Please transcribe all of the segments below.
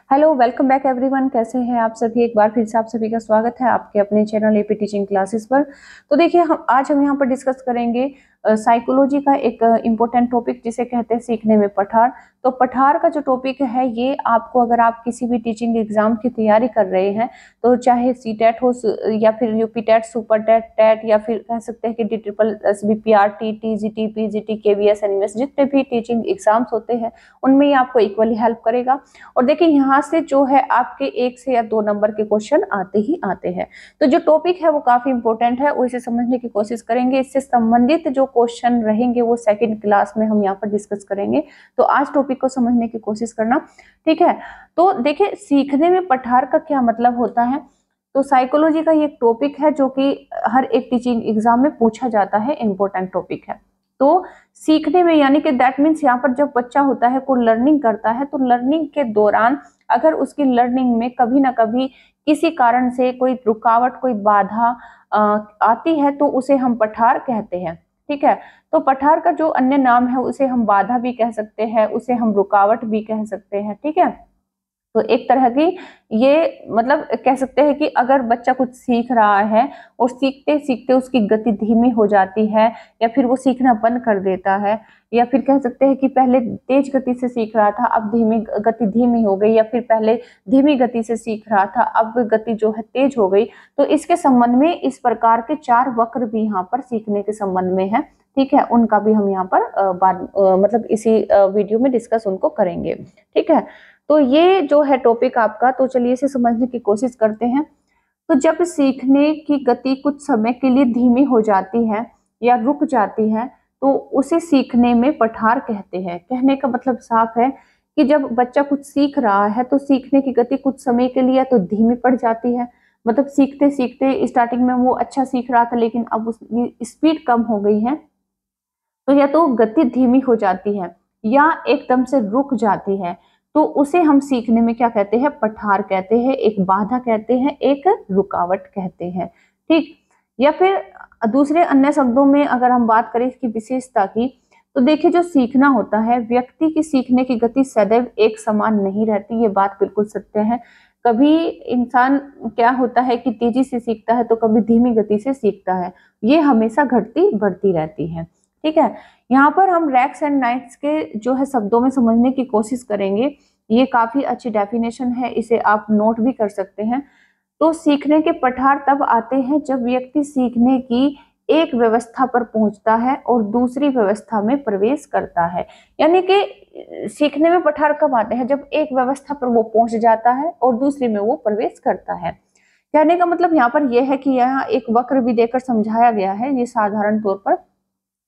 Hello, welcome back everyone. कैसे हैं आप सभी? एक बार फिर से आप सभी का स्वागत है आपके अपने चैनल एपी टीचिंग क्लासेस पर। तो देखिए, हम यहाँ पर डिस्कस करेंगे साइकोलॉजी का एक इम्पोर्टेंट टॉपिक जिसे कहते हैं सीखने में पठार। तो पठार का जो टॉपिक है ये आपको, अगर आप किसी भी टीचिंग एग्जाम की तैयारी कर रहे हैं, तो चाहे सीटेट हो या फिर UP TET, super TET, TET, या फिर कह सकते हैं कि DSSB, PRT, TGT, PGT, KVS, NVS, जितने भी टीचिंग एग्जाम्स होते हैं उनमें ये आपको इक्वली हेल्प करेगा। और देखिए, यहाँ से जो है आपके 1 से या 2 नंबर के क्वेश्चन आते ही आते हैं। तो जो टॉपिक है वो काफी इंपॉर्टेंट है, उसे समझने की कोशिश करेंगे। इससे संबंधित जो क्वेश्चन रहेंगे वो सेकंड क्लास में हम यहाँ पर डिस्कस करेंगे। तो आज टॉपिक को समझने की कोशिश करना, ठीक है। तो देखिए, सीखने में पठार का क्या मतलब होता है। तो साइकोलॉजी का ये एक टॉपिक है जो कि हर एक टीचिंग एग्जाम में पूछा जाता है, इंपॉर्टेंट टॉपिक है। तो सीखने में यानी कि दैट मीन्स यहाँ पर जब बच्चा होता है, कोई लर्निंग करता है, तो लर्निंग के दौरान अगर उसकी लर्निंग में कभी ना कभी किसी कारण से कोई रुकावट, कोई बाधा आती है, तो उसे हम पठार कहते हैं, ठीक है। तो पठार का जो अन्य नाम है उसे हम बाधा भी कह सकते हैं, उसे हम रुकावट भी कह सकते हैं, ठीक है। तो एक तरह की ये मतलब कह सकते हैं कि अगर बच्चा कुछ सीख रहा है और सीखते सीखते उसकी गति धीमी हो जाती है, या फिर वो सीखना बंद कर देता है, या फिर कह सकते हैं कि पहले तेज गति से सीख रहा था, अब गति धीमी हो गई, या फिर पहले धीमी गति से सीख रहा था, अब गति जो है तेज हो गई। तो इसके संबंध में इस प्रकार के 4 वक्र भी यहाँ पर सीखने के संबंध में है, ठीक है। उनका भी हम यहाँ पर मतलब इसी वीडियो में डिस्कस उनको करेंगे, ठीक है। तो ये जो है टॉपिक आपका, तो चलिए इसे समझने की कोशिश करते हैं। तो जब सीखने की गति कुछ समय के लिए धीमी हो जाती है या रुक जाती है, तो उसे सीखने में पठार कहते हैं। कहने का मतलब साफ है कि जब बच्चा कुछ सीख रहा है तो सीखने की गति कुछ समय के लिए तो धीमी पड़ जाती है, मतलब सीखते सीखते स्टार्टिंग में वो अच्छा सीख रहा था, लेकिन अब उसकी स्पीड कम हो गई है, तो या तो गति धीमी हो जाती है या एकदम से रुक जाती है, तो उसे हम सीखने में क्या कहते हैं? पठार कहते हैं, एक बाधा कहते हैं, एक रुकावट कहते हैं, ठीक। या फिर दूसरे अन्य शब्दों में अगर हम बात करें इसकी विशेषता की, तो देखिए, जो सीखना होता है, व्यक्ति की सीखने की गति सदैव एक समान नहीं रहती, ये बात बिल्कुल सत्य है। कभी इंसान क्या होता है कि तेजी से सीखता है, तो कभी धीमी गति से सीखता है, ये हमेशा घटती बढ़ती रहती है, ठीक है। यहाँ पर हम रेक्स एंड नाइट्स के जो है शब्दों में समझने की कोशिश करेंगे। ये काफी अच्छी डेफिनेशन है, इसे आप नोट भी कर सकते हैं। तो सीखने के पठार तब आते हैं जब व्यक्ति सीखने की एक व्यवस्था पर पहुंचता है और दूसरी व्यवस्था में प्रवेश करता है। यानी कि सीखने में पठार कब आते हैं? जब एक व्यवस्था पर वो पहुंच जाता है और दूसरी में वो प्रवेश करता है। कहने का मतलब यहाँ पर यह है कि यहाँ एक वक्र भी देकर समझाया गया है। ये साधारण तौर पर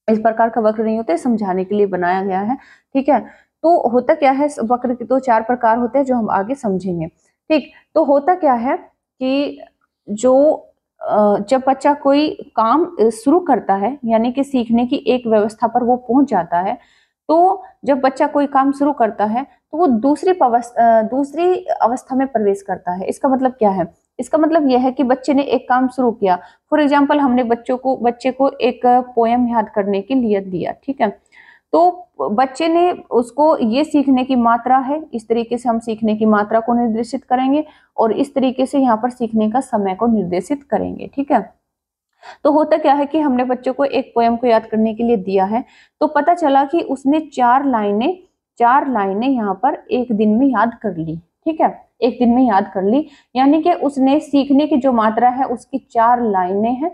इस प्रकार का वक्र नहीं होते, समझाने के लिए बनाया गया है, ठीक है। तो होता क्या है, वक्र के तो 4 प्रकार होते हैं जो हम आगे समझेंगे, ठीक। तो होता क्या है कि जो जब बच्चा कोई काम शुरू करता है, यानी कि सीखने की एक व्यवस्था पर वो पहुंच जाता है, तो जब बच्चा कोई काम शुरू करता है तो वो दूसरी अवस्था में प्रवेश करता है। इसका मतलब क्या है? इसका मतलब यह है कि बच्चे ने एक काम शुरू किया। फॉर एग्जाम्पल, हमने बच्चे को एक पोयम याद करने के लिए दिया, ठीक है। तो बच्चे ने उसको ये सीखने की मात्रा है, इस तरीके से हम सीखने की मात्रा को निर्देशित करेंगे, और इस तरीके से यहाँ पर सीखने का समय को निर्देशित करेंगे, ठीक है। तो होता क्या है कि हमने बच्चों को एक पोयम को याद करने के लिए दिया है, तो पता चला कि उसने 4 लाइनें यहाँ पर एक दिन में याद कर ली, ठीक है। एक दिन में याद कर ली, यानी कि उसने सीखने की जो मात्रा है उसकी 4 लाइनें हैं,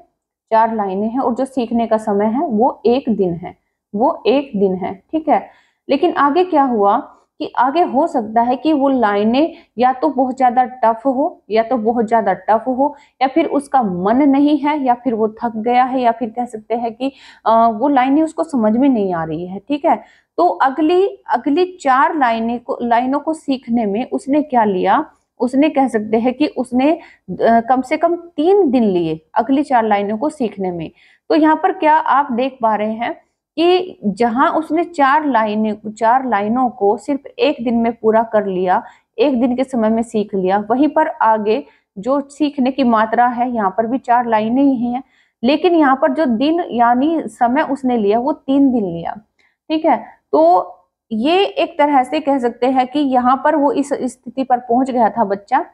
4 लाइनें हैं, और जो सीखने का समय है वो 1 दिन है, वो 1 दिन है, ठीक है। लेकिन आगे क्या हुआ कि आगे हो सकता है कि वो लाइनें या तो बहुत ज्यादा टफ हो, या तो बहुत ज्यादा टफ हो, या फिर उसका मन नहीं है, या फिर वो थक गया है, या फिर कह सकते हैं कि वो लाइनें उसको समझ में नहीं आ रही है, ठीक है। तो अगली अगली 4 लाइनों को सीखने में उसने क्या लिया? उसने कह सकते हैं कि उसने कम से कम 3 दिन लिए अगली 4 लाइनों को सीखने में। तो यहाँ पर क्या आप देख पा रहे हैं कि जहां उसने 4 लाइनों को सिर्फ 1 दिन में पूरा कर लिया, 1 दिन के समय में सीख लिया, वहीं पर आगे जो सीखने की मात्रा है यहाँ पर भी 4 लाइनें ही हैं, लेकिन यहाँ पर जो दिन यानी समय उसने लिया वो 3 दिन लिया, ठीक है। तो ये एक तरह से कह सकते हैं कि यहाँ पर वो इस स्थिति पर पहुंच गया था बच्चा,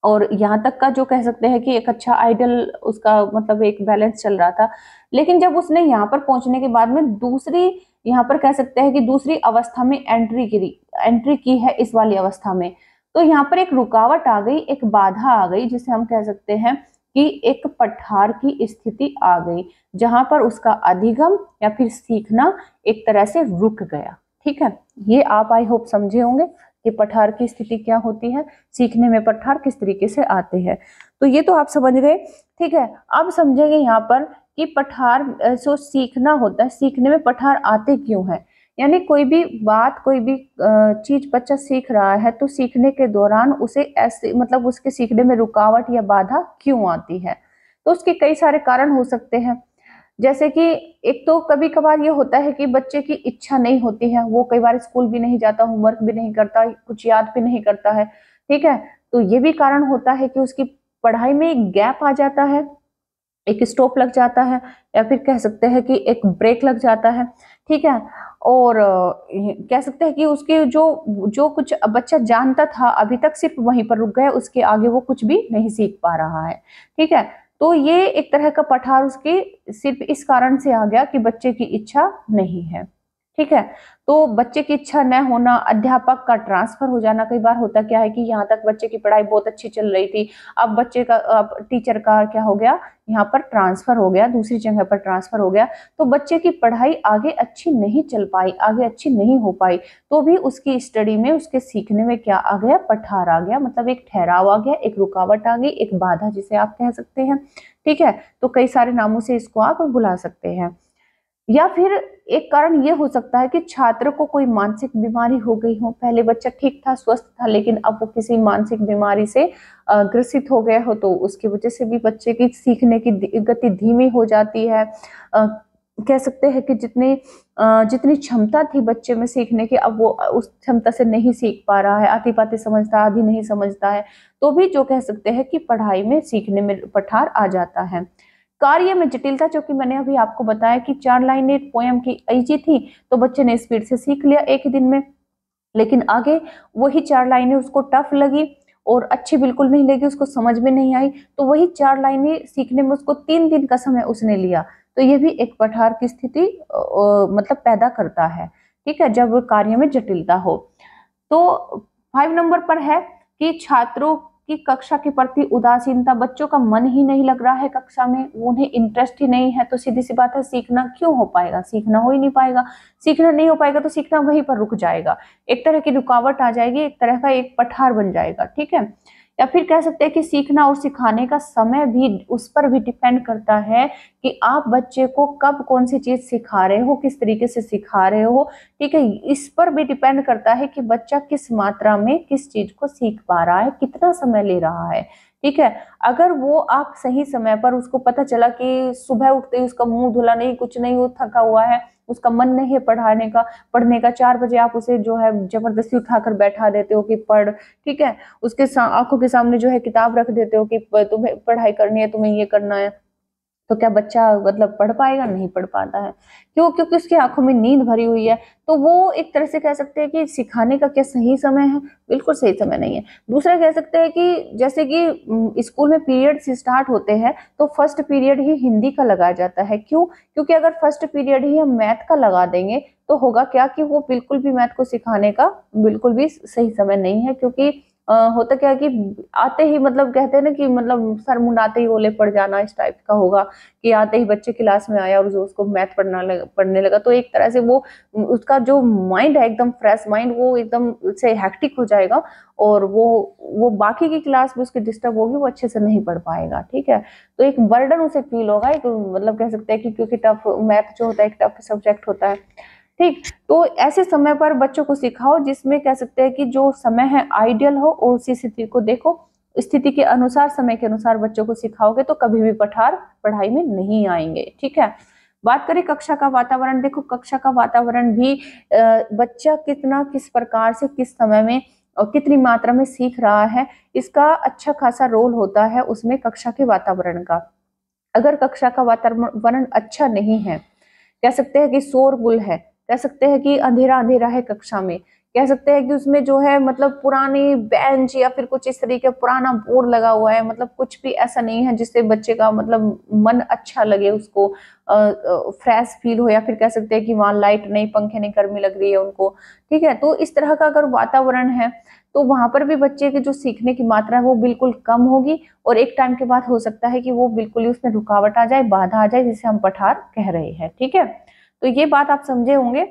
और यहाँ तक का जो कह सकते हैं कि एक अच्छा आइडल उसका मतलब एक बैलेंस चल रहा था। लेकिन जब उसने यहाँ पर पहुंचने के बाद में दूसरी, यहाँ पर कह सकते हैं कि दूसरी अवस्था में एंट्री की है इस वाली अवस्था में, तो यहाँ पर एक रुकावट आ गई, एक बाधा आ गई, जिसे हम कह सकते हैं कि एक पठार की स्थिति आ गई, जहां पर उसका अधिगम या फिर सीखना एक तरह से रुक गया। ठीक है, ये आप आई होप समझे होंगे कि पठार की स्थिति क्या होती है, सीखने में पठार किस तरीके से आते हैं। तो ये तो आप समझ गए। ठीक है, अब समझेंगे यहाँ पर कि पठार जो सीखना होता है, सीखने में पठार आते क्यों है। यानी कोई भी बात, कोई भी चीज बच्चा सीख रहा है, तो सीखने के दौरान उसे ऐसे मतलब उसके सीखने में रुकावट या बाधा क्यों आती है। तो उसके कई सारे कारण हो सकते हैं। जैसे कि एक तो कभी कभार ये होता है कि बच्चे की इच्छा नहीं होती है, वो कई बार स्कूल भी नहीं जाता, होमवर्क भी नहीं करता, कुछ याद भी नहीं करता है। ठीक है, तो ये भी कारण होता है कि उसकी पढ़ाई में एक गैप आ जाता है, एक स्टॉप लग जाता है, या फिर कह सकते हैं कि एक ब्रेक लग जाता है। ठीक है, और कह सकते हैं कि उसके जो जो कुछ बच्चा जानता था अभी तक सिर्फ वहीं पर रुक गया, उसके आगे वो कुछ भी नहीं सीख पा रहा है। ठीक है, तो ये एक तरह का पठार उसकी सिर्फ इस कारण से आ गया कि बच्चे की इच्छा नहीं है। ठीक है, तो बच्चे की इच्छा न होना, अध्यापक का ट्रांसफर हो जाना, कई बार होता क्या है कि यहाँ तक बच्चे की पढ़ाई बहुत अच्छी चल रही थी, अब बच्चे का, अब टीचर का क्या हो गया, यहाँ पर ट्रांसफर हो गया, दूसरी जगह पर ट्रांसफर हो गया, तो बच्चे की पढ़ाई आगे अच्छी नहीं चल पाई, आगे अच्छी नहीं हो पाई, तो भी उसकी स्टडी में, उसके सीखने में क्या आ गया, पठार आ गया, मतलब एक ठहराव आ गया, एक रुकावट आ गई, एक बाधा जिसे आप कह सकते हैं। ठीक है, तो कई सारे नामों से इसको आप बुला सकते हैं। या फिर एक कारण ये हो सकता है कि छात्र को कोई मानसिक बीमारी हो गई हो, पहले बच्चा ठीक था, स्वस्थ था, लेकिन अब वो किसी मानसिक बीमारी से ग्रसित हो गया हो, तो उसकी वजह से भी बच्चे की सीखने की गति धीमी हो जाती है। कह सकते हैं कि जितनी क्षमता थी बच्चे में सीखने की, अब वो उस क्षमता से नहीं सीख पा रहा है, आती बातें समझता, आधी नहीं समझता है, तो भी जो कह सकते हैं कि पढ़ाई में, सीखने में पठार आ जाता है। कार्य में जटिलता, जो कि मैंने अभी आपको बताया कि 4 लाइनें पोयम की इजी थी, तो बच्चे ने स्पीड से सीख लिया एक ही दिन में, लेकिन आगे वही 4 लाइनें उसको टफ लगी और अच्छी बिल्कुल नहीं लगी, उसको समझ में नहीं आई, तो वही 4 लाइनें सीखने में उसको 3 दिन का समय उसने लिया, तो ये भी एक पठार की स्थिति मतलब पैदा करता है। ठीक है, जब कार्य में जटिलता हो। तो 5 नंबर पर है कि छात्रों की कक्षा के प्रति उदासीनता, बच्चों का मन ही नहीं लग रहा है कक्षा में, उन्हें इंटरेस्ट ही नहीं है, तो सीधी सी बात है, सीखना क्यों हो पाएगा, सीखना हो ही नहीं पाएगा, सीखना नहीं हो पाएगा तो सीखना वहीं पर रुक जाएगा, एक तरह की रुकावट आ जाएगी, एक तरह का एक पठार बन जाएगा। ठीक है, या फिर कह सकते हैं कि सीखना और सिखाने का समय भी उस पर भी डिपेंड करता है कि आप बच्चे को कब कौन सी चीज सिखा रहे हो, किस तरीके से सिखा रहे हो। ठीक है, इस पर भी डिपेंड करता है कि बच्चा किस मात्रा में किस चीज को सीख पा रहा है, कितना समय ले रहा है। ठीक है, अगर वो आप सही समय पर, उसको पता चला कि सुबह उठते ही उसका मुंह धुला नहीं, कुछ नहीं, वो थका हुआ है, उसका मन नहीं है पढ़ने का 4 बजे आप उसे जो है जबरदस्ती उठाकर बैठा देते हो कि पढ़। ठीक है, उसके आंखों के सामने जो है किताब रख देते हो कि तुम्हें पढ़ाई करनी है, तुम्हें ये करना है, तो क्या बच्चा मतलब पढ़ पाएगा? नहीं पढ़ पाता है। क्यों? क्योंकि उसकी आंखों में नींद भरी हुई है। तो वो एक तरह से कह सकते हैं कि सिखाने का क्या सही समय है? बिल्कुल सही समय नहीं है। दूसरा कह सकते हैं कि जैसे कि स्कूल में पीरियड्स स्टार्ट होते हैं, तो फर्स्ट पीरियड ही हिंदी का लगाया जाता है। क्यों? क्योंकि अगर फर्स्ट पीरियड ही हम मैथ का लगा देंगे, तो होगा क्या कि वो बिल्कुल भी मैथ को सिखाने का बिल्कुल भी सही समय नहीं है। क्योंकि होता क्या है कि आते ही, मतलब कहते हैं ना कि मतलब सर मुंडाते ही ओले पड़ जाना, इस टाइप का होगा कि आते ही बच्चे क्लास में आया और जो उसको मैथ पढ़ने लगा, तो एक तरह से वो उसका जो माइंड है, एकदम फ्रेश माइंड, वो एकदम से हेक्टिक हो जाएगा, और वो बाकी की क्लास में उसकी डिस्टर्ब होगी, वो अच्छे से नहीं पढ़ पाएगा। ठीक है, तो एक बर्डन उसे फील होगा, एक मतलब कह सकते हैं कि क्योंकि टफ मैथ जो होता है, एक टफ सब्जेक्ट होता है। ठीक, तो ऐसे समय पर बच्चों को सिखाओ जिसमें कह सकते हैं कि जो समय है आइडियल हो, और उसी स्थिति को देखो, स्थिति के अनुसार, समय के अनुसार बच्चों को सिखाओगे तो कभी भी पठार पढ़ाई में नहीं आएंगे। ठीक है, बात करें कक्षा का वातावरण। देखो, कक्षा का वातावरण भी बच्चा कितना, किस प्रकार से, किस समय में और कितनी मात्रा में सीख रहा है, इसका अच्छा खासा रोल होता है उसमें कक्षा के वातावरण का। अगर कक्षा का वातावरण अच्छा नहीं है, कह सकते हैं कि शोरगुल है, कह सकते हैं कि अंधेरा अंधेरा है कक्षा में, कह सकते हैं कि उसमें जो है मतलब पुरानी बेंच या फिर कुछ इस तरीके पुराना बोर्ड लगा हुआ है, मतलब कुछ भी ऐसा नहीं है जिससे बच्चे का मतलब मन अच्छा लगे, उसको फ्रेश फील हो, या फिर कह सकते हैं कि वहाँ लाइट नहीं, पंखे नहीं, गर्मी लग रही है उनको। ठीक है, तो इस तरह का अगर वातावरण है तो वहां पर भी बच्चे की जो सीखने की मात्रा है वो बिल्कुल कम होगी, और एक टाइम के बाद हो सकता है कि वो बिल्कुल ही उसमें रुकावट आ जाए, बाधा आ जाए, जिसे हम पठार कह रहे हैं। ठीक है, तो ये बात आप समझे होंगे।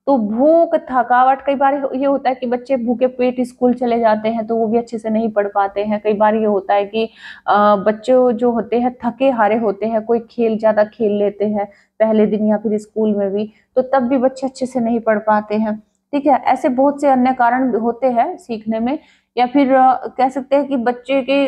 तो भूख, थकावट, कई बार ये होता है कि बच्चे भूखे पेट स्कूल चले जाते हैं तो वो भी अच्छे से नहीं पढ़ पाते हैं। कई बार ये होता है कि बच्चे जो होते हैं थके हारे होते हैं, कोई खेल ज्यादा खेल लेते हैं पहले दिन या फिर स्कूल में भी, तो तब भी बच्चे अच्छे से नहीं पढ़ पाते हैं। ठीक है, ऐसे बहुत से अन्य कारण होते हैं सीखने में। या फिर कह सकते हैं कि बच्चे के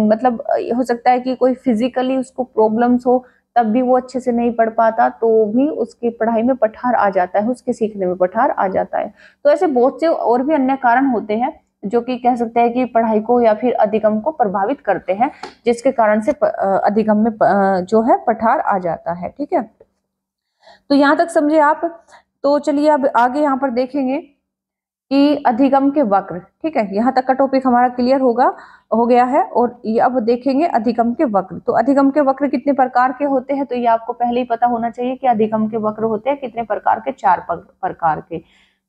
मतलब हो सकता है कि कोई फिजिकली उसको प्रॉब्लम्स हो, तब भी वो अच्छे से नहीं पढ़ पाता, तो भी उसकी पढ़ाई में पठार आ जाता है, उसके सीखने में पठार आ जाता है। तो ऐसे बहुत से और भी अन्य कारण होते हैं जो कि कह सकते हैं कि पढ़ाई को या फिर अधिगम को प्रभावित करते हैं, जिसके कारण से अधिगम में जो है पठार आ जाता है। ठीक है, तो यहाँ तक समझे आप। तो चलिए अब आगे यहाँ पर देखेंगे कि अधिगम के वक्र। ठीक है, यहाँ तक का टॉपिक हमारा क्लियर हो गया है, और ये अब देखेंगे अधिगम के वक्र। तो अधिगम के वक्र कितने प्रकार के होते हैं, तो ये आपको पहले ही पता होना चाहिए कि अधिगम के वक्र होते हैं कितने प्रकार के, 4 प्रकार के।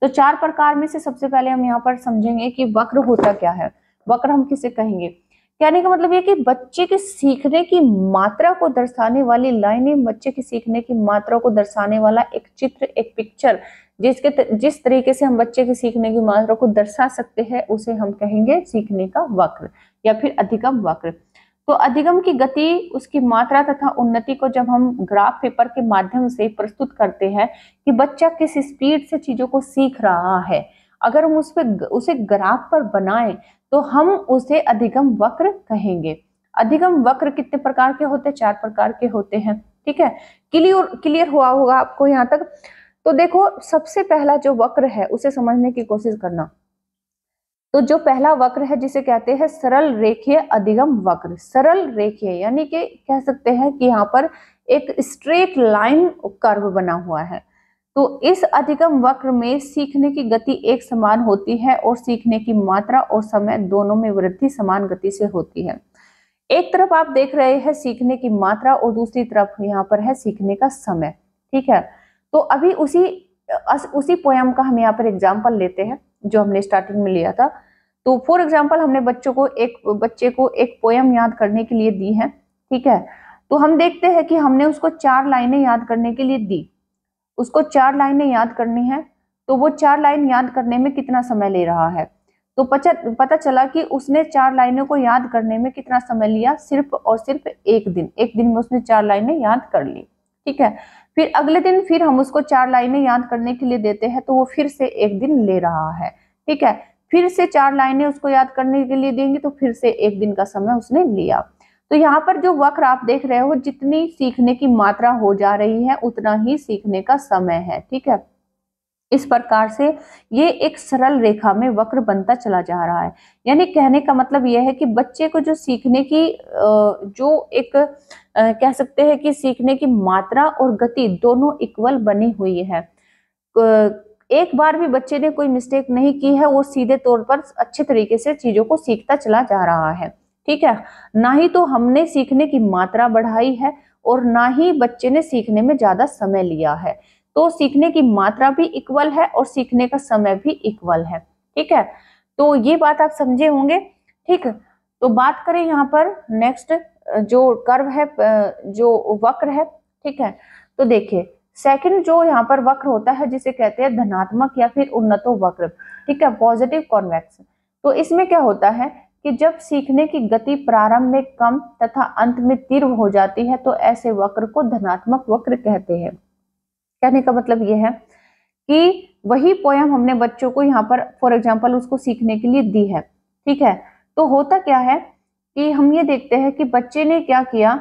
तो 4 प्रकार में से सबसे पहले हम यहाँ पर समझेंगे कि वक्र होता क्या है। वक्र हम किसे कहेंगे, कहने का मतलब ये कि बच्चे के सीखने की मात्रा को दर्शाने वाली लाइनें, बच्चे की सीखने की मात्रा को दर्शाने वाला एक चित्र, एक पिक्चर, जिस तरीके से हम बच्चे के सीखने की मात्रा को दर्शा सकते हैं उसे हम कहेंगे सीखने का वक्र या फिर अधिगम वक्र। तो अधिगम की गति, उसकी मात्रा तथा उन्नति को जब हम ग्राफ पेपर के माध्यम से प्रस्तुत करते हैं कि बच्चा किस स्पीड से चीजों को सीख रहा है, अगर हम उसे ग्राफ पर बनाएं तो हम उसे अधिगम वक्र कहेंगे। अधिगम वक्र कितने प्रकार के होते हैं, 4 प्रकार के होते हैं। ठीक है, क्लियर हुआ होगा आपको यहाँ तक। तो देखो, सबसे पहला जो वक्र है उसे समझने की कोशिश करना। तो जो पहला वक्र है जिसे कहते हैं सरल रेखीय अधिगम वक्र। सरल रेखीय यानी कि कह सकते हैं कि यहाँ पर एक स्ट्रेट लाइन कर्व बना हुआ है। तो इस अधिगम वक्र में सीखने की गति एक समान होती है और सीखने की मात्रा और समय दोनों में वृद्धि समान गति से होती है। एक तरफ आप देख रहे हैं सीखने की मात्रा और दूसरी तरफ यहाँ पर है सीखने का समय। ठीक है, तो अभी उसी पोयम का हम यहाँ पर एग्जाम्पल लेते हैं जो हमने स्टार्टिंग में लिया था। तो फॉर एग्जाम्पल हमने बच्चे को एक पोयम याद करने के लिए दी है। ठीक है, तो हम देखते हैं कि हमने उसको 4 लाइनें याद करने के लिए दी, उसको 4 लाइनें याद करनी है। तो वो 4 लाइन याद करने में कितना समय ले रहा है, तो पता चला कि उसने 4 लाइनों को याद करने में कितना समय लिया, सिर्फ और सिर्फ 1 दिन। 1 दिन में उसने 4 लाइनें याद कर ली। ठीक है, फिर अगले दिन फिर हम उसको 4 लाइनें याद करने के लिए देते हैं तो वो फिर से 1 दिन ले रहा है। ठीक है, फिर से 4 लाइनें उसको याद करने के लिए देंगे तो फिर से 1 दिन का समय उसने लिया। तो यहाँ पर जो वक्र आप देख रहे हो, जितनी सीखने की मात्रा हो जा रही है उतना ही सीखने का समय है। ठीक है, इस प्रकार से ये एक सरल रेखा में वक्र बनता चला जा रहा है। यानी कहने का मतलब यह है कि बच्चे को जो सीखने की जो एक कह सकते हैं कि सीखने की मात्रा और गति दोनों इक्वल बनी हुई है। एक बार भी बच्चे ने कोई मिस्टेक नहीं की है, वो सीधे तौर पर अच्छे तरीके से चीजों को सीखता चला जा रहा है। ठीक है, ना ही तो हमने सीखने की मात्रा बढ़ाई है और ना ही बच्चे ने सीखने में ज्यादा समय लिया है। तो सीखने की मात्रा भी इक्वल है और सीखने का समय भी इक्वल है। ठीक है, तो ये बात आप समझे होंगे। ठीक, तो बात करें यहाँ पर नेक्स्ट जो कर्व है, जो वक्र है। ठीक है, तो देखिए सेकंड जो यहाँ पर वक्र होता है जिसे कहते हैं धनात्मक या फिर उन्नतो वक्र। ठीक है, पॉजिटिव कॉन्वेक्स। तो इसमें क्या होता है कि जब सीखने की गति प्रारंभ में कम तथा अंत में तीव्र हो जाती है तो ऐसे वक्र को धनात्मक वक्र कहते हैं। कहने का मतलब यह है कि वही पोयम हमने बच्चों को यहाँ पर फॉर एग्जांपल उसको सीखने के लिए दी है। ठीक है, तो होता क्या है कि हम ये देखते हैं कि बच्चे ने क्या किया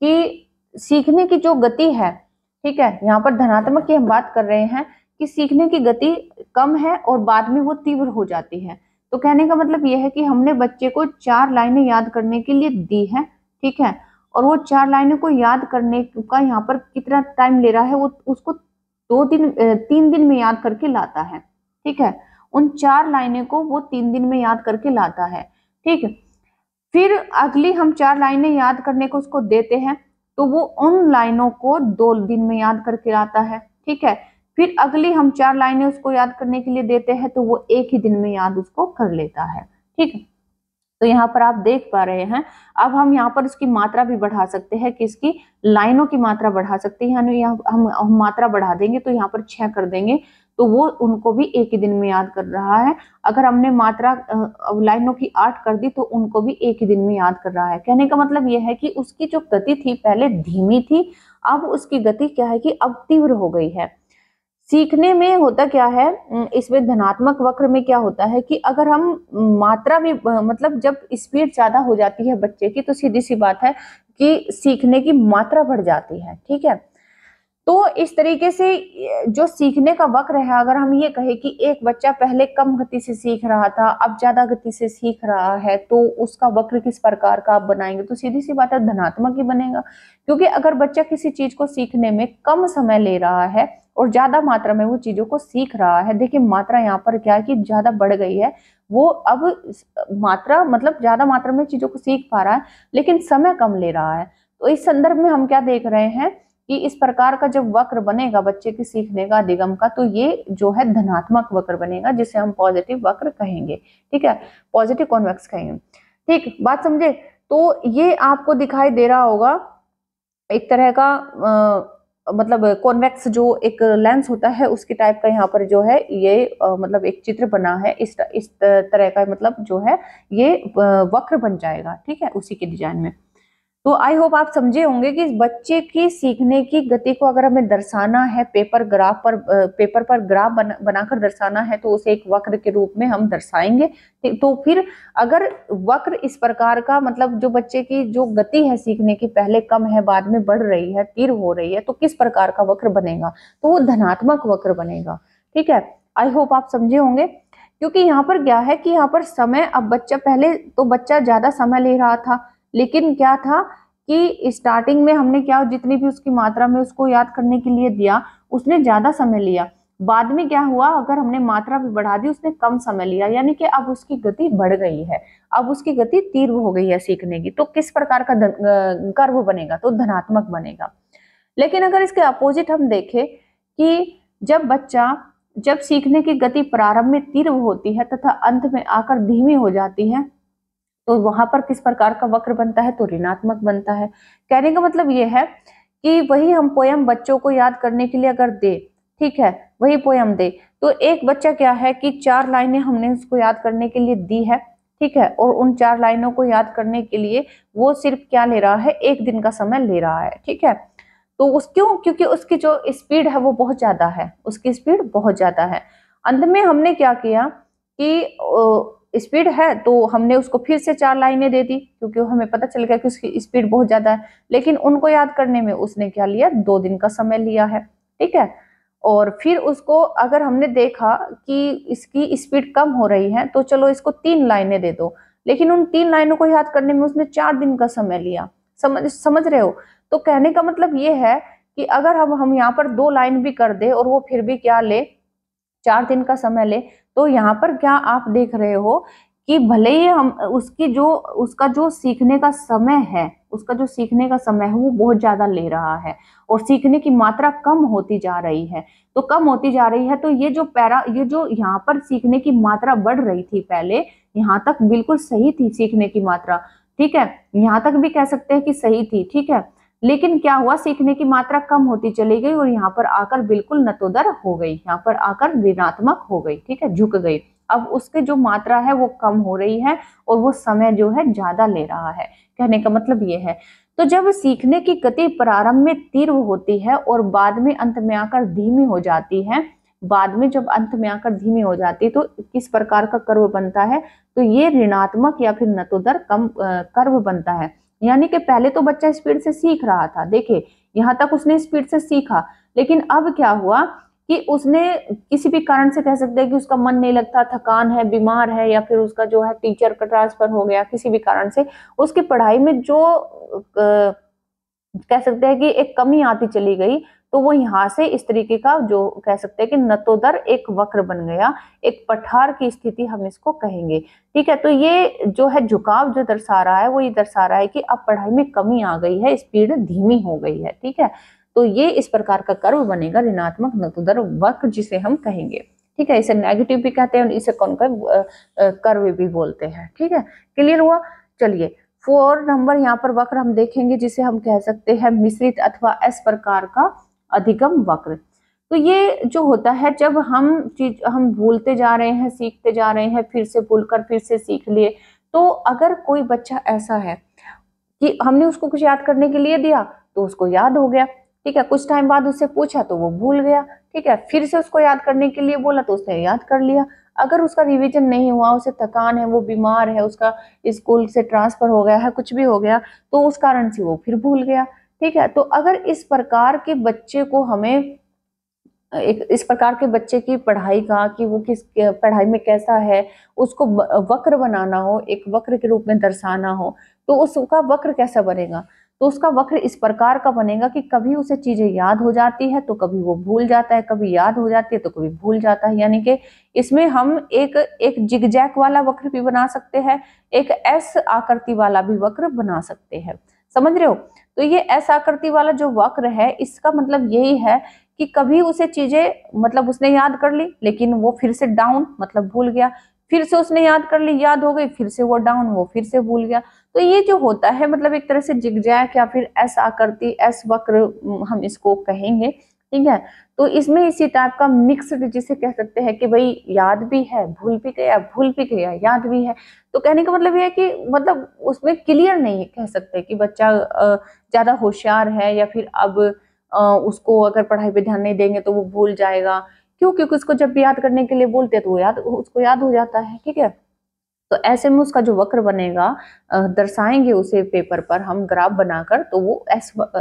कि सीखने की जो गति है, ठीक है, यहाँ पर धनात्मक की हम बात कर रहे हैं कि सीखने की गति कम है और बाद में वो तीव्र हो जाती है। तो कहने का मतलब यह है कि हमने बच्चे को 4 लाइनें याद करने के लिए दी है। ठीक है, और वो 4 लाइनों को याद करने का यहाँ पर कितना टाइम ले रहा है, वो उसको 3 दिन में याद करके लाता है। ठीक है, उन 4 लाइनें को वो 3 दिन में याद करके लाता है। ठीक है, फिर अगली हम 4 लाइनें याद करने को उसको देते हैं तो वो उन लाइनों को 2 दिन में याद करके लाता है। ठीक है, फिर अगली हम 4 लाइनें उसको याद करने के लिए देते हैं तो वो 1 ही दिन में याद उसको कर लेता है। ठीक है, तो यहाँ पर आप देख पा रहे हैं। अब हम यहाँ पर उसकी मात्रा भी बढ़ा सकते हैं, किसकी, लाइनों की मात्रा बढ़ा सकते हैं। यानी यहाँ हम मात्रा बढ़ा देंगे तो यहाँ पर 6 कर देंगे तो वो उनको भी 1 ही दिन में याद कर रहा है। अगर हमने मात्रा लाइनों की 8 कर दी तो उनको भी 1 ही दिन में याद कर रहा है। कहने का मतलब यह है कि उसकी जो गति थी पहले धीमी थी, अब उसकी गति क्या है कि अब तीव्र हो गई है। सीखने में होता क्या है, इसमें धनात्मक वक्र में क्या होता है कि अगर हम मात्रा में मतलब जब स्पीड ज्यादा हो जाती है बच्चे की तो सीधी सी बात है कि सीखने की मात्रा बढ़ जाती है। ठीक है, तो इस तरीके से जो सीखने का वक्र है, अगर हम ये कहें कि एक बच्चा पहले कम गति से सीख रहा था अब ज्यादा गति से सीख रहा है तो उसका वक्र किस प्रकार का आप बनाएंगे, तो सीधी सी बात है धनात्मक ही बनेगा। क्योंकि अगर बच्चा किसी चीज को सीखने में कम समय ले रहा है और ज्यादा मात्रा में वो चीजों को सीख रहा है, देखिए मात्रा यहाँ पर क्या है कि ज्यादा बढ़ गई है, वो अब मात्रा मतलब ज्यादा मात्रा में चीजों को सीख पा रहा है लेकिन समय कम ले रहा है। तो इस संदर्भ में हम क्या देख रहे हैं कि इस प्रकार का जब वक्र बनेगा बच्चे के सीखने का अधिगम का तो ये जो है धनात्मक वक्र बनेगा, जिसे हम पॉजिटिव वक्र कहेंगे। ठीक है, पॉजिटिव कॉन्वेक्स कहेंगे। ठीक, बात समझे। तो ये आपको दिखाई दे रहा होगा एक तरह का मतलब कॉन्वेक्स जो एक लेंस होता है उसके टाइप का यहाँ पर जो है ये मतलब एक चित्र बना है, इस तरह का मतलब जो है ये वक्र बन जाएगा। ठीक है, उसी के डिजाइन में। तो आई होप आप समझे होंगे कि इस बच्चे की सीखने की गति को अगर हमें दर्शाना है पेपर पर ग्राफ बनाकर दर्शाना है तो उसे एक वक्र के रूप में हम दर्शाएंगे। तो फिर अगर वक्र इस प्रकार का मतलब जो बच्चे की जो गति है सीखने की पहले कम है बाद में बढ़ रही है तीव्र हो रही है तो किस प्रकार का वक्र बनेगा, तो वो धनात्मक वक्र बनेगा। ठीक है, आई होप आप समझे होंगे। क्योंकि यहाँ पर क्या है कि यहाँ पर समय, अब बच्चा पहले तो बच्चा ज्यादा समय ले रहा था लेकिन क्या था कि स्टार्टिंग में हमने क्या जितनी भी उसकी मात्रा में उसको याद करने के लिए दिया उसने ज्यादा समय लिया, बाद में क्या हुआ अगर हमने मात्रा भी बढ़ा दी उसने कम समय लिया, यानी कि अब उसकी गति बढ़ गई है, अब उसकी गति तीव्र हो गई है सीखने की। तो किस प्रकार का कर्व बनेगा, तो धनात्मक बनेगा। लेकिन अगर इसके अपोजिट हम देखें कि जब सीखने की गति प्रारंभ में तीव्र होती है तथा अंत में आकर धीमी हो जाती है तो वहां पर किस प्रकार का वक्र बनता है, तो ऋणात्मक बनता है। कहने का मतलब यह है कि वही हम पोयम बच्चों को याद करने के लिए अगर दे, ठीक है, वही पोयम दे तो एक बच्चा क्या है कि 4 लाइनें हमने उसको याद करने के लिए दी है। ठीक है, और उन 4 लाइनों को याद करने के लिए वो सिर्फ क्या ले रहा है, 1 दिन का समय ले रहा है। ठीक है, तो क्यों, क्योंकि उसकी जो स्पीड है वो बहुत ज्यादा है, उसकी स्पीड बहुत ज्यादा है। अंत में हमने क्या किया कि स्पीड है तो हमने उसको फिर से 4 लाइनें दे दी क्योंकि हमें पता चल गया कि उसकी स्पीड बहुत ज्यादा है, लेकिन उनको याद करने में उसने क्या लिया, 2 दिन का समय लिया है। ठीक है, और फिर उसको अगर हमने देखा कि इसकी स्पीड कम हो रही है तो चलो इसको 3 लाइनें दे दो, लेकिन उन 3 लाइनों को याद करने में उसने 4 दिन का समय लिया। समझ रहे हो। तो कहने का मतलब ये है कि अगर हम यहाँ पर 2 लाइन भी कर दे और वो फिर भी क्या ले, 4 दिन का समय ले, तो यहाँ पर क्या आप देख रहे हो कि भले ही हम उसका जो सीखने का समय है, उसका जो सीखने का समय है वो बहुत ज्यादा ले रहा है और सीखने की मात्रा कम होती जा रही है। तो कम होती जा रही है तो ये जो यहाँ पर सीखने की मात्रा बढ़ रही थी पहले, यहाँ तक बिल्कुल सही थी सीखने की मात्रा। ठीक है, यहाँ तक भी कह सकते हैं कि सही थी। ठीक है, लेकिन क्या हुआ, सीखने की मात्रा कम होती चली गई और यहाँ पर आकर बिल्कुल नतोदर हो गई, यहाँ पर आकर ऋणात्मक हो गई। ठीक है, झुक गई। अब उसकी जो मात्रा है वो कम हो रही है और वो समय जो है ज्यादा ले रहा है। कहने का मतलब ये है। तो जब सीखने की गति प्रारंभ में तीव्र होती है और बाद में अंत में आकर धीमी हो जाती है, बाद में जब अंत में आकर धीमी हो जाती है तो किस प्रकार का कर्व बनता है, तो ये ऋणात्मक या फिर नतोदर कम कर्व बनता है। यानी कि पहले तो बच्चा स्पीड से सीख रहा था, देखिए यहाँ तक उसने स्पीड से सीखा, लेकिन अब क्या हुआ कि उसने किसी भी कारण से कह सकते हैं कि उसका मन नहीं लगता, थकान है, बीमार है, या फिर उसका जो है टीचर का ट्रांसफर हो गया, किसी भी कारण से उसकी पढ़ाई में जो कह सकते हैं कि एक कमी आती चली गई, तो वो यहाँ से इस तरीके का जो कह सकते हैं कि नतोदर एक वक्र बन गया, एक पठार की स्थिति हम इसको कहेंगे। ठीक है, तो ये जो है झुकाव जो दर्शा रहा है वो ये दर्शा रहा है कि अब पढ़ाई में कमी आ गई है, स्पीड धीमी हो गई है। ठीक है, तो ये इस प्रकार का कर्व बनेगा, ऋणात्मक नतोदर वक्र जिसे हम कहेंगे। ठीक है, इसे नेगेटिव भी कहते हैं, इसे कॉन्केव कर्व भी बोलते हैं। ठीक है, क्लियर हुआ। चलिए 4 नंबर यहाँ पर वक्र हम देखेंगे जिसे हम कह सकते हैं मिश्रित अथवा एस प्रकार का अधिगम वक्र। तो ये जो होता है जब हम भूलते जा रहे हैं, सीखते जा रहे हैं, फिर से भूलकर फिर से सीख लिए, तो अगर कोई बच्चा ऐसा है कि हमने उसको कुछ याद करने के लिए दिया तो उसको याद हो गया, ठीक है, कुछ टाइम बाद उससे पूछा तो वो भूल गया, ठीक है, फिर से उसको याद करने के लिए बोला तो उसने याद कर लिया। अगर उसका रिवीजन नहीं हुआ, उसे थकान है, वो बीमार है, उसका स्कूल से ट्रांसफर हो गया है, कुछ भी हो गया, तो उस कारण से वो फिर भूल गया। ठीक है, तो अगर इस प्रकार के बच्चे को हमें इस प्रकार के बच्चे की पढ़ाई का कि वो किस पढ़ाई में कैसा है उसको वक्र बनाना हो, एक वक्र के रूप में दर्शाना हो, तो उसका वक्र कैसा बनेगा? तो उसका वक्र इस प्रकार का बनेगा कि कभी उसे चीजें याद हो जाती है तो कभी वो भूल जाता है, कभी याद हो जाती है तो कभी भूल जाता है। यानी कि इसमें हम एक जिगजैग वाला वक्र भी बना सकते हैं, एक एस आकृति वाला भी वक्र बना सकते हैं। समझ रहे हो? तो ये एस आकृति वाला जो वक्र है इसका मतलब यही है कि कभी उसे चीजें मतलब उसने याद कर ली लेकिन वो फिर से डाउन मतलब भूल गया, फिर से उसने याद कर ली, याद हो गई, फिर से वो डाउन, वो फिर से भूल गया। तो ये जो होता है मतलब एक तरह से जिगजैग या फिर एस आकृति, एस वक्र हम इसको कहेंगे। ठीक है, तो इसमें इसी टाइप का मिक्स्ड जिसे कह सकते हैं कि भाई याद भी है, भूल भी गया, भूल भी गया, याद भी है। तो कहने का मतलब ये है कि मतलब उसमें क्लियर नहीं कह सकते कि बच्चा ज्यादा होशियार है या फिर अब उसको अगर पढ़ाई पे ध्यान नहीं देंगे तो वो भूल जाएगा। क्यों? क्योंकि उसको जब भी याद करने के लिए बोलते हैं तो वो उसको याद हो जाता है। ठीक है, तो ऐसे में उसका जो वक्र बनेगा दर्शाएंगे उसे पेपर पर हम ग्राफ बनाकर, तो वो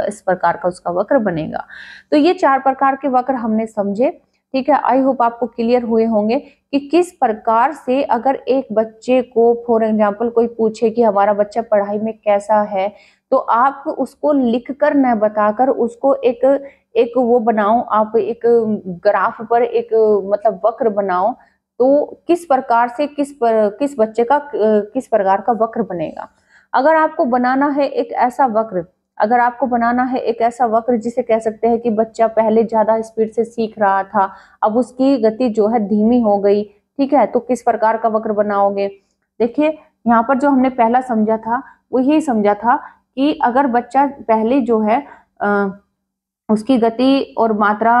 इस प्रकार का उसका वक्र बनेगा। तो ये 4 प्रकार के वक्र हमने समझे। ठीक है, आई होप आपको क्लियर हुए होंगे कि किस प्रकार से अगर एक बच्चे को फॉर एग्जांपल कोई पूछे कि हमारा बच्चा पढ़ाई में कैसा है, तो आप उसको लिखकर न बताकर उसको एक वो बनाओ, आप एक ग्राफ पर एक मतलब वक्र बनाओ, तो किस प्रकार से किस बच्चे का किस प्रकार का वक्र बनेगा। अगर आपको बनाना है एक ऐसा वक्र, अगर आपको बनाना है एक ऐसा वक्र जिसे कह सकते हैं कि बच्चा पहले ज्यादा स्पीड से सीख रहा था, अब उसकी गति जो है धीमी हो गई, ठीक है, तो किस प्रकार का वक्र बनाओगे? देखिए यहाँ पर जो हमने पहला समझा था वो यही समझा था कि अगर बच्चा पहले जो है उसकी गति और मात्रा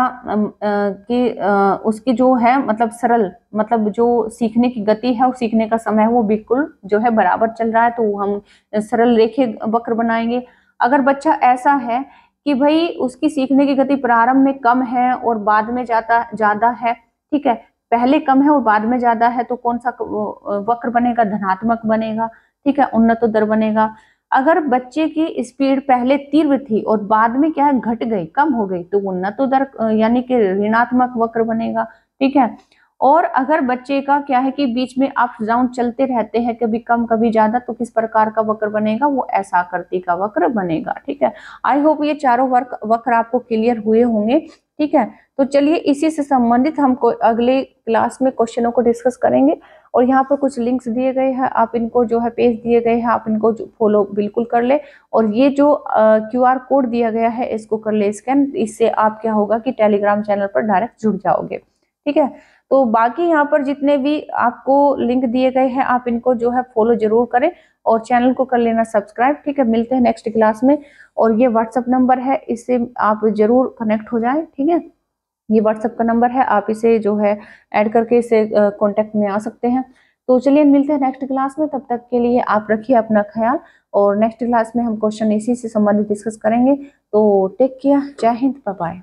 उसकी जो है मतलब सरल मतलब जो सीखने की गति है और सीखने का समय है वो बिल्कुल जो है बराबर चल रहा है, तो हम सरल रेखीय वक्र बनाएंगे। अगर बच्चा ऐसा है कि भाई उसकी सीखने की गति प्रारंभ में कम है और बाद में ज्यादा है, ठीक है, पहले कम है और बाद में ज्यादा है, तो कौन सा वक्र बनेगा? धनात्मक बनेगा। ठीक है, उन्नत दर बनेगा। अगर बच्चे की स्पीड पहले तीव्र थी और बाद में क्या है घट गई, कम हो गई, तो उन्नत दर यानी कि ऋणात्मक वक्र बनेगा। ठीक है, और अगर बच्चे का क्या है कि बीच में अप डाउन चलते रहते हैं, कभी कम कभी ज्यादा, तो किस प्रकार का वक्र बनेगा? वो ऐसा आकृति का वक्र बनेगा। ठीक है, आई होप ये चारों वक्र आपको क्लियर हुए होंगे। ठीक है, तो चलिए इसी से संबंधित हम अगले क्लास में क्वेश्चनों को डिस्कस करेंगे। और यहाँ पर कुछ लिंक्स दिए गए हैं, आप इनको जो है पेज दिए गए हैं, आप इनको फॉलो बिल्कुल कर ले। और ये जो QR कोड दिया गया है इसको कर ले स्कैन, इससे आप क्या होगा कि टेलीग्राम चैनल पर डायरेक्ट जुड़ जाओगे। ठीक है, तो बाकी यहाँ पर जितने भी आपको लिंक दिए गए हैं आप इनको जो है फॉलो जरूर करें और चैनल को कर लेना सब्सक्राइब। ठीक है, मिलते हैं नेक्स्ट क्लास में। और ये व्हाट्सएप नंबर है, इससे आप जरूर कनेक्ट हो जाएं। ठीक है, ये व्हाट्सएप का नंबर है, आप इसे जो है ऐड करके इसे कांटेक्ट में आ सकते हैं। तो चलिए मिलते हैं नेक्स्ट क्लास में, तब तक के लिए आप रखिए अपना ख्याल। और नेक्स्ट क्लास में हम क्वेश्चन इसी से संबंधित डिस्कस करेंगे। तो टेक केयर, जय हिंद, बाय बाय।